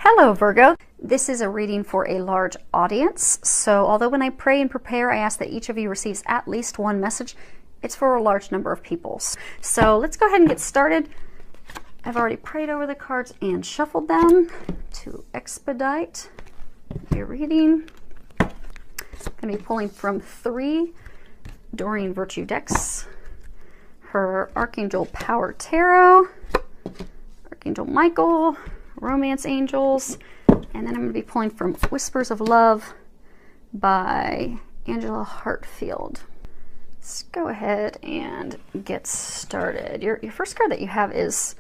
Hello Virgo, this is a reading for a large audience, so although when I pray and prepare I ask that each of you receives at least one message, it's for a large number of people. So let's go ahead and get started. I've already prayed over the cards and shuffled them to expedite your reading. I'm going to be pulling from 3 Doreen Virtue decks, her Archangel Power Tarot, Archangel Michael, Romance Angels, and then I'm going to be pulling from Whispers of Love by Angela Hartfield. Let's go ahead and get started. Your first card that you have is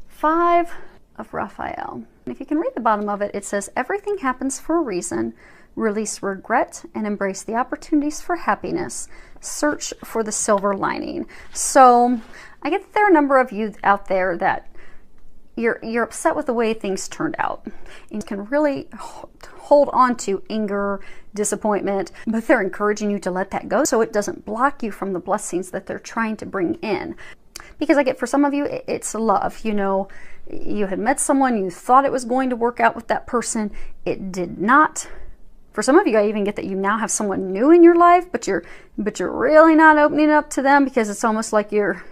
5 of Raphael. And if you can read the bottom of it, it says, everything happens for a reason. Release regret and embrace the opportunities for happiness. Search for the silver lining. So I get that there are a number of you out there that you're upset with the way things turned out. And you can really hold on to anger, disappointment, but they're encouraging you to let that go so it doesn't block you from the blessings that they're trying to bring in. Because I get for some of you, it's love. You know, you had met someone, you thought it was going to work out with that person. It did not. For some of you, I even get that you now have someone new in your life, but you're really not opening up to them because it's almost like you're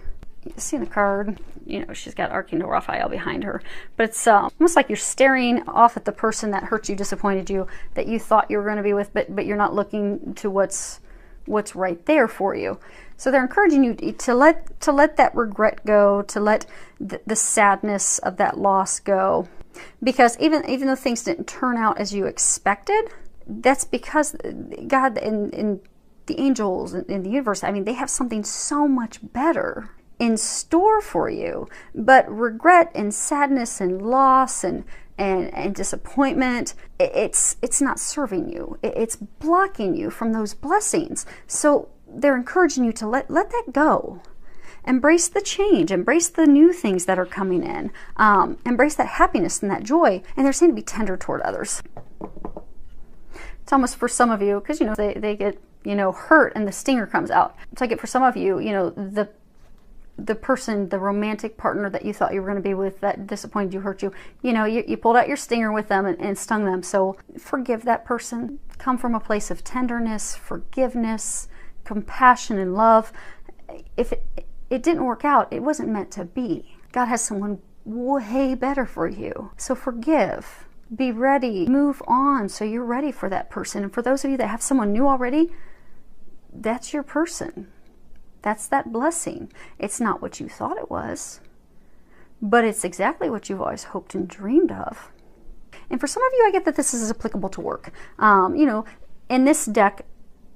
seeing the card. You know, she's got Archangel Raphael behind her, but it's almost like you're staring off at the person that hurt you, disappointed you, that you thought you were going to be with, but you're not looking to what's right there for you. So they're encouraging you to let that regret go, to let the sadness of that loss go, because even though things didn't turn out as you expected, that's because God and the angels in the universe, I mean, they have something so much better in store for you. But regret and sadness and loss and disappointment, it's not serving you. It's blocking you from those blessings. So they're encouraging you to let that go. Embrace the change, embrace the new things that are coming in, embrace that happiness and that joy. And they're saying to be tender toward others. It's almost for some of you, because you know they get hurt and the stinger comes out. It's like it for some of you, the person, the romantic partner that you thought you were going to be with that disappointed you, hurt you, you pulled out your stinger with them and stung them. So forgive that person. Come from a place of tenderness, forgiveness, compassion, and love. If it didn't work out, it wasn't meant to be. God has someone way better for you. So forgive. Be ready. Move on so you're ready for that person. And for those of you that have someone new already, that's your person. That's that blessing. It's not what you thought it was, but it's exactly what you've always hoped and dreamed of. And for some of you, I get that this is applicable to work. In this deck,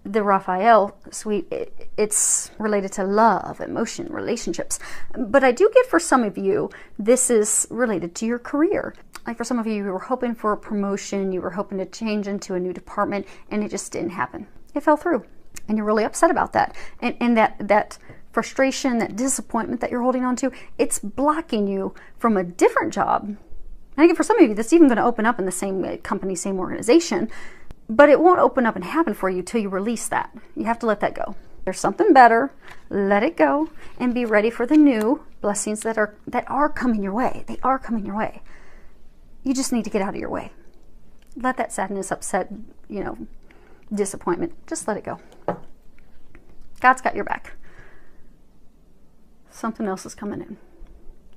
the Raphael suite, it's related to love, emotion, relationships. But I do get for some of you, this is related to your career. Like for some of you were hoping for a promotion, you were hoping to change into a new department, and it just didn't happen. It fell through. And you're really upset about that. And that frustration, that disappointment that you're holding on to, it's blocking you from a different job. And again, for some of you, that's even going to open up in the same company, same organization, but it won't open up and happen for you till you release that. You have to let that go. There's something better. Let it go and be ready for the new blessings that are coming your way. They are coming your way. You just need to get out of your way. Let that sadness, upset, disappointment, just let it go. God's got your back. Something else is coming in.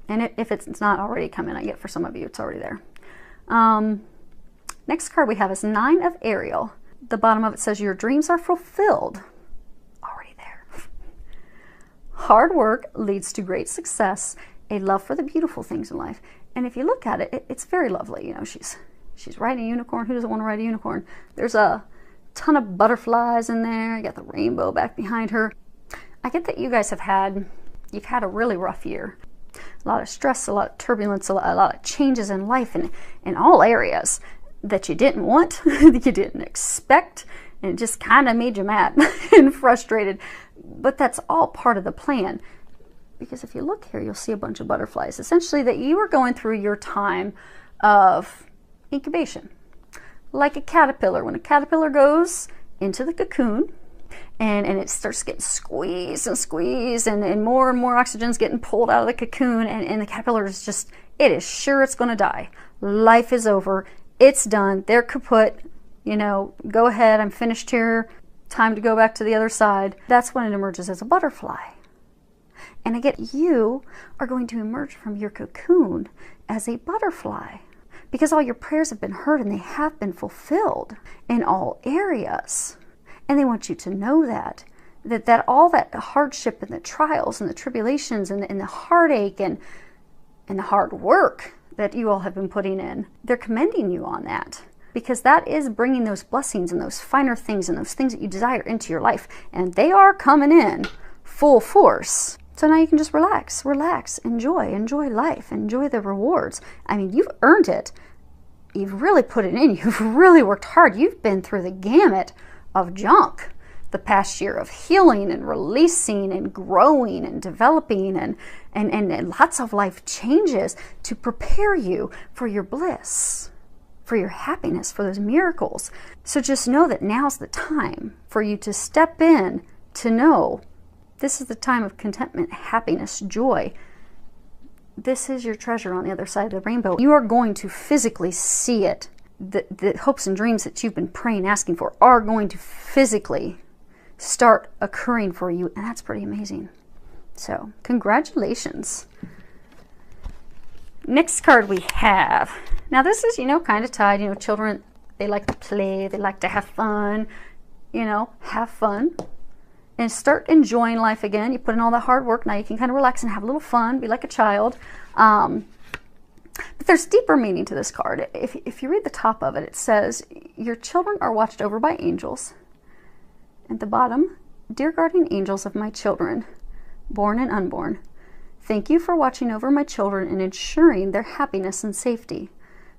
And if it's not already coming, I get for some of you, it's already there. Next card we have is 9 of Ariel. The bottom of it says, your dreams are fulfilled. Already there. Hard work leads to great success, a love for the beautiful things in life. And if you look at it, it's very lovely. She's riding a unicorn. Who doesn't want to ride a unicorn? There's a ton of butterflies in there. You got the rainbow back behind her. I get that you guys you've had a really rough year. A lot of stress, a lot of turbulence, a lot of changes in life in all areas that you didn't want, that you didn't expect, and it just kind of made you mad and frustrated. But that's all part of the plan. Because if you look here, you'll see a bunch of butterflies. Essentially that you are going through your time of incubation. Like a caterpillar. When a caterpillar goes into the cocoon and it starts getting squeezed and squeezed and more oxygen's getting pulled out of the cocoon and the caterpillar is just it is sure it's going to die. Life is over. It's done. They're kaput. You know, go ahead. I'm finished here. Time to go back to the other side. That's when it emerges as a butterfly. And I get you are going to emerge from your cocoon as a butterfly, because all your prayers have been heard and they have been fulfilled in all areas. And they want you to know that all that hardship and the trials and the tribulations and the heartache and the hard work that you all have been putting in, they're commending you on that, because that is bringing those blessings and those finer things and those things that you desire into your life. And they are coming in full force. So now you can just relax, enjoy life, enjoy the rewards. I mean, you've earned it. You've really put it in. You've really worked hard. You've been through the gamut of junk the past year, of healing and releasing and growing and developing and lots of life changes to prepare you for your bliss, for your happiness, for those miracles. So just know that now's the time for you to step in, to know this is the time of contentment, happiness, joy. This is your treasure on the other side of the rainbow. You are going to physically see it. The hopes and dreams that you've been praying, asking for, are going to physically start occurring for you. And that's pretty amazing. So congratulations. Next card we have. Now this is, kind of tied. Children, they like to play. They like to have fun. Have fun. And start enjoying life again. You put in all that hard work. Now you can kind of relax and have a little fun. Be like a child. But there's deeper meaning to this card. If you read the top of it, it says, your children are watched over by angels. At the bottom, dear guardian angels of my children, born and unborn, thank you for watching over my children and ensuring their happiness and safety.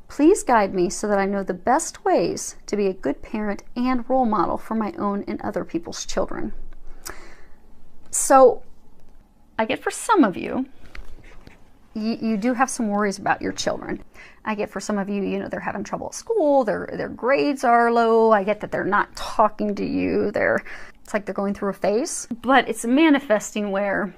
Please guide me so that I know the best ways to be a good parent and role model for my own and other people's children. So I get for some of you, you do have some worries about your children. I get for some of you, they're having trouble at school, their grades are low. I get that they're not talking to you. It's like they're going through a phase, but it's manifesting where,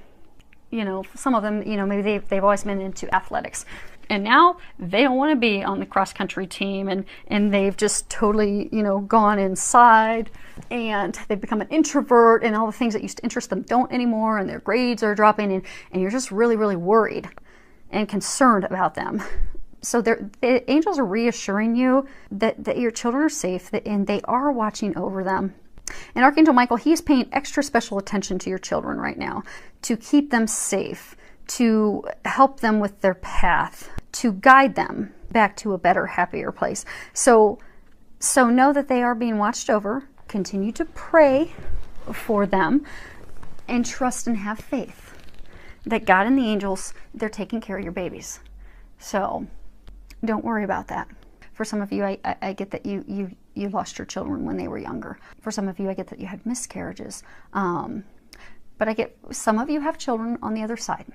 some of them, maybe they've always been into athletics. And now they don't want to be on the cross-country team, and they've just totally, gone inside, and they've become an introvert, and all the things that used to interest them don't anymore, and their grades are dropping, and you're just really, really worried and concerned about them. So the angels are reassuring you that your children are safe, and they are watching over them. And Archangel Michael, he's paying extra special attention to your children right now to keep them safe, to help them with their path, to guide them back to a better, happier place. So know that they are being watched over. Continue to pray for them and trust and have faith that God and the angels, they're taking care of your babies. So don't worry about that. For some of you, I get that you lost your children when they were younger. For some of you, I get that you had miscarriages. But I get some of you have children on the other side.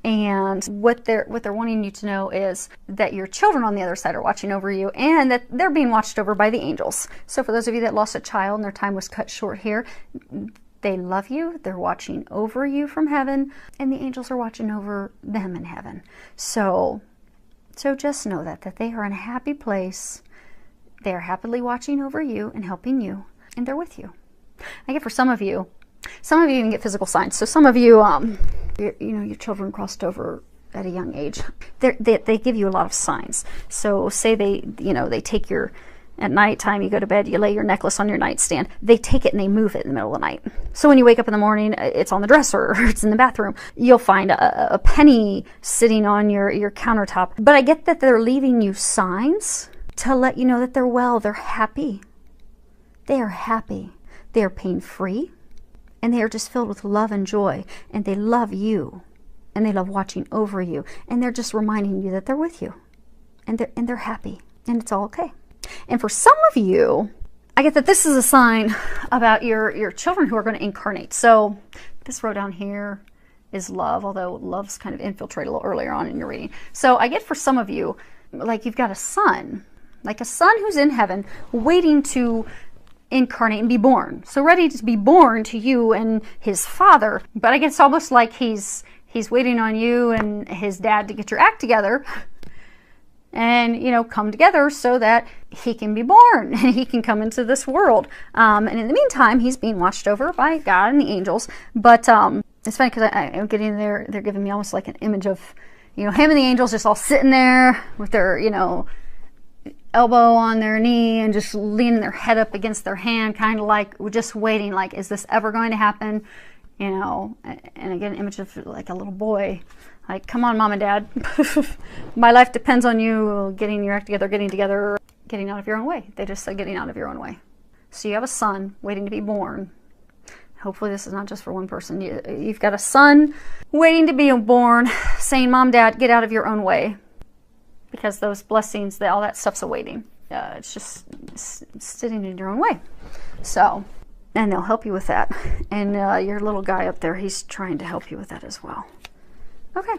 And what they're wanting you to know is that your children on the other side are watching over you, and that they're being watched over by the angels. So for those of you that lost a child and their time was cut short here, they love you, they're watching over you from heaven, and the angels are watching over them in heaven. So just know that they are in a happy place. They are happily watching over you and helping you, and they're with you. I get for some of you even get physical signs. So some of you, your children crossed over at a young age. They give you a lot of signs. So say they take your, at nighttime you go to bed, you lay your necklace on your nightstand. They take it and they move it in the middle of the night. So when you wake up in the morning, it's on the dresser or it's in the bathroom. You'll find a penny sitting on your countertop. But I get that they're leaving you signs to let you know that they're well, they're happy. They are happy. They are pain-free. And they are just filled with love and joy. And they love you. And they love watching over you. And they're just reminding you that they're with you. And they're happy. And it's all okay. And for some of you, I get that this is a sign about your children who are going to incarnate. So this row down here is love, although love's kind of infiltrated a little earlier on in your reading. So I get for some of you, like you've got a son, like a son who's in heaven waiting to incarnate and be born. So ready to be born to you and his father. But I guess almost like he's he's waiting on you and his dad to get your act together and, you know, come together so that he can be born and he can come into this world. And in the meantime, he's being watched over by God and the angels. But it's funny because I'm getting there, they're giving me almost like an image of, you know, him and the angels just all sitting there with their, you know, elbow on their knee and just leaning their head up against their hand, kind of like just waiting, like, is this ever going to happen? You know, and I get an image of like a little boy, like, come on, mom and dad, my life depends on you getting your act together, getting out of your own way. They just said getting out of your own way. So you have a son waiting to be born. Hopefully this is not just for one person. You've got a son waiting to be born, saying, mom, dad, get out of your own way. Because those blessings, all that stuff's awaiting. It's just sitting in your own way. So, and they'll help you with that. And your little guy up there, he's trying to help you with that as well. Okay.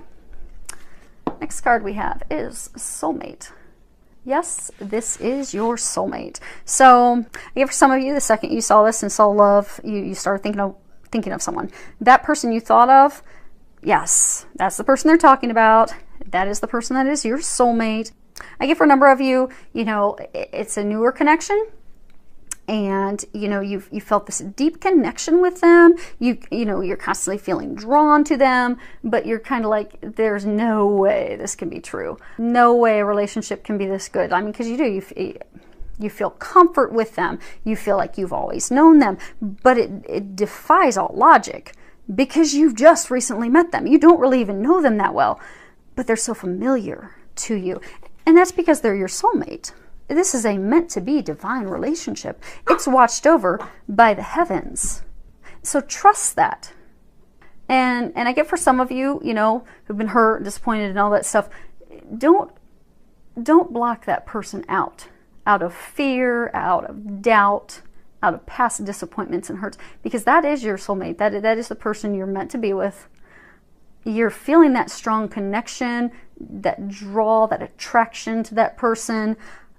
Next card we have is Soulmate. Yes, this is your soulmate. So, for some of you, the second you saw this and saw love, you started thinking of someone. That person you thought of, yes, that's the person they're talking about. That is the person that is your soulmate. I get for a number of you, you know, it's a newer connection. And, you know, you felt this deep connection with them. You know, you're constantly feeling drawn to them, but you're kind of like, there's no way this can be true. No way a relationship can be this good. I mean, because you feel comfort with them. You feel like you've always known them, but it defies all logic because you've just recently met them. You don't really even know them that well, but they're so familiar to you. And that's because they're your soulmate. This is a meant-to-be divine relationship. It's watched over by the heavens. So trust that. And I get for some of you, you know, who've been hurt, disappointed, and all that stuff, don't block that person out of fear, out of doubt, out of past disappointments and hurts, because that is your soulmate. That is the person you're meant to be with. You're feeling that strong connection, that draw, that attraction to that person,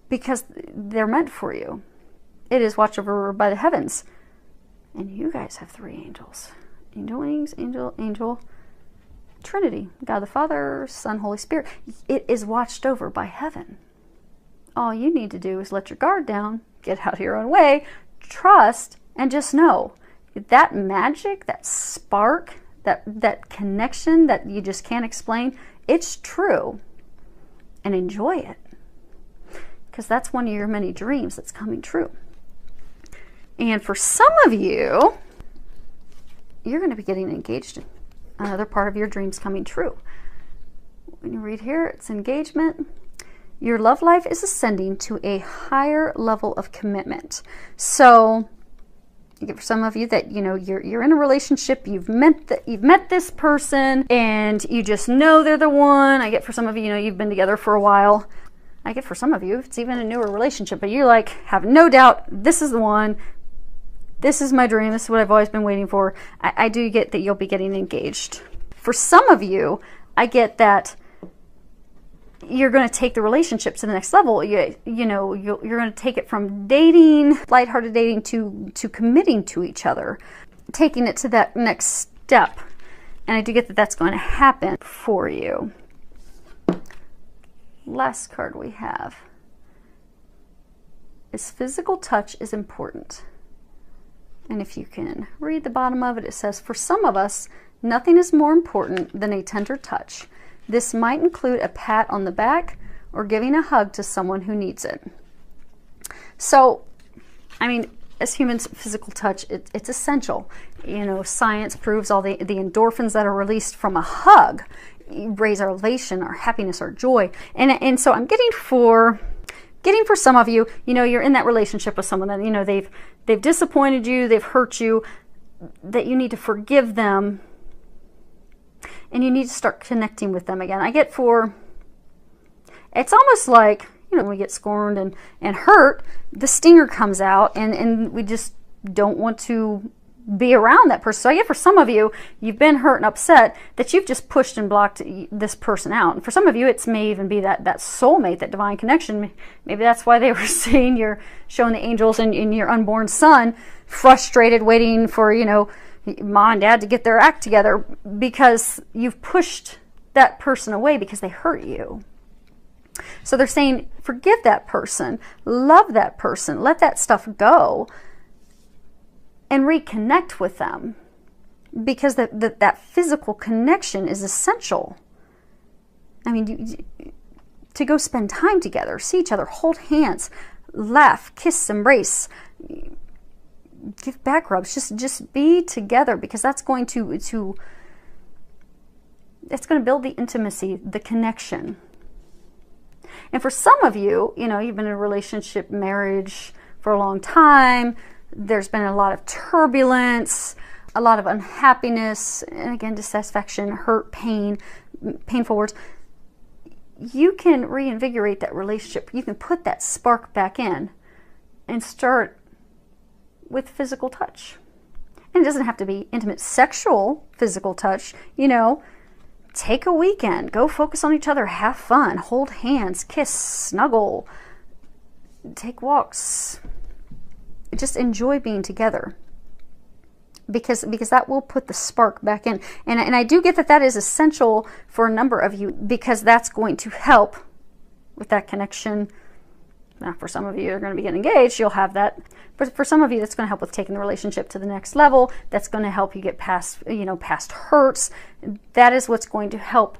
because they're meant for you. It is watched over by the heavens. And you guys have 3 angels. Angel wings, angel, Trinity. God the Father, Son, Holy Spirit. It is watched over by heaven. All you need to do is let your guard down, get out of your own way, trust, and just know that magic, that spark, that connection that you just can't explain, it's true. And enjoy it. Because that's one of your many dreams that's coming true. And for some of you, you're going to be getting engaged. Another part of your dreams coming true. When you read here, it's engagement. Your love life is ascending to a higher level of commitment. So, for some of you that, you know, you're in a relationship, you've met this person, and you just know they're the one. I get for some of you, you know, you've been together for a while. I get for some of you, it's even a newer relationship, but you like have no doubt this is the one. This is my dream. This is what I've always been waiting for. I do get that you'll be getting engaged. For some of you, I get that you're going to take the relationship to the next level. You're going to take it from dating, lighthearted dating, to committing to each other, taking it to that next step. And I do get that that's going to happen for you. Last card we have is physical touch is important. And if you can read the bottom of it, it says, for some of us, nothing is more important than a tender touch. This might include a pat on the back or giving a hug to someone who needs it. So, I mean, as humans, physical touch, it's essential. You know, science proves all the endorphins that are released from a hug raise our elation, our happiness, our joy. And so I'm getting for some of you, you know, you're in that relationship with someone that, you know, they've disappointed you, they've hurt you, that you need to forgive them, and you need to start connecting with them again. I get for, it's almost like, you know, when we get scorned and hurt, the stinger comes out, and we just don't want to be around that person. So I get for some of you, you've been hurt and upset that you've just pushed and blocked this person out. And for some of you, it may even be that soulmate, that divine connection. Maybe that's why they were saying you're showing the angels and your unborn son frustrated, waiting for, you know, mom and dad to get their act together because you've pushed that person away because they hurt you. So they're saying, forgive that person, love that person, let that stuff go, and reconnect with them, because that physical connection is essential. I mean, to go spend time together, see each other, hold hands, laugh, kiss, embrace, give back rubs, just be together, because that's going to build the intimacy, the connection. And for some of you, you know, you've been in a relationship, marriage for a long time. There's been a lot of turbulence, a lot of unhappiness, and again, dissatisfaction, hurt, pain, painful words. You can reinvigorate that relationship. You can put that spark back in and start with physical touch. And it doesn't have to be intimate sexual physical touch, you know. Take a weekend, go focus on each other, have fun, hold hands, kiss, snuggle, take walks. Just enjoy being together, because that will put the spark back in. And I do get that is essential for a number of you, because that's going to help with that connection. Now, for some of you are going to be getting engaged, you'll have that. But for some of you, that's going to help with taking the relationship to the next level. That's going to help you get past, past hurts. That is what's going to help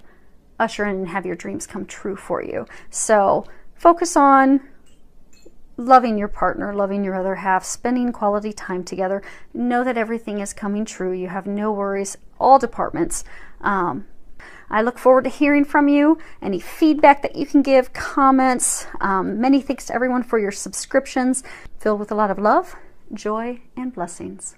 usher in and have your dreams come true for you. So focus on loving your partner, loving your other half, spending quality time together. Know that everything is coming true. You have no worries, all departments. I look forward to hearing from you. Any feedback that you can give, comments. Many thanks to everyone for your subscriptions, filled with a lot of love, joy, and blessings.